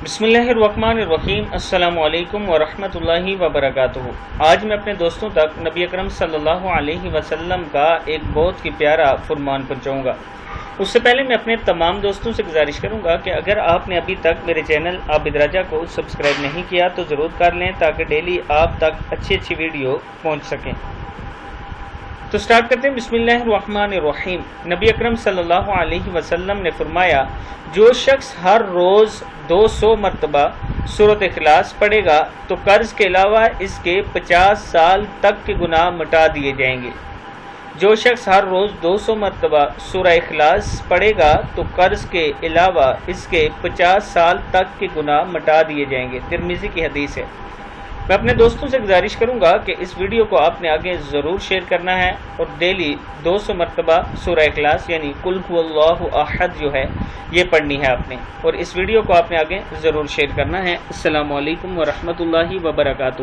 बिस्मिल्लाहिर्रहमानिर्रहीम। अस्सलामु अलैकुम वरहमतुल्लाहि वबरकातुहू। आज मैं अपने दोस्तों तक नबी अकरम सल्लल्लाहु अलैहि वसल्लम का एक बहुत ही प्यारा फरमान पहुंचाऊंगा। उससे पहले मैं अपने तमाम दोस्तों से गुजारिश करूंगा कि अगर आपने अभी तक मेरे चैनल आबिद राजा को सब्सक्राइब नहीं किया तो ज़रूर कर लें ताकि डेली आप तक अच्छी वीडियो पहुँच सकें। तो स्टार्ट करते हैं। बिस्मिल्लाहिर्रहमानिर्रहीम। नबी अकरम सल्लल्लाहु अलैहि वसल्लम ने फरमाया, जो शख्स हर रोज़ 200 मरतबा सूरत इखलास पढ़ेगा तो कर्ज के अलावा इसके 50 साल तक के गुनाह मिटा दिए जाएंगे। जो शख्स हर रोज़ 200 मरतबा सूरह इखलास पढ़ेगा तो कर्ज के अलावा इसके 50 साल तक के गुनाह मिटा दिए जाएंगे। तिरमिज़ी की हदीस है। मैं अपने दोस्तों से गुजारिश करूंगा कि इस वीडियो को आपने आगे ज़रूर शेयर करना है और डेली 200 मरतबा सूरह इखलास यानी कुल हुवल्लाहु अहद जो है ये पढ़नी है आपने, और इस वीडियो को आपने आगे ज़रूर शेयर करना है। अस्सलामु अलैकुम वरहमतुल्लाहि वबरकातुहू।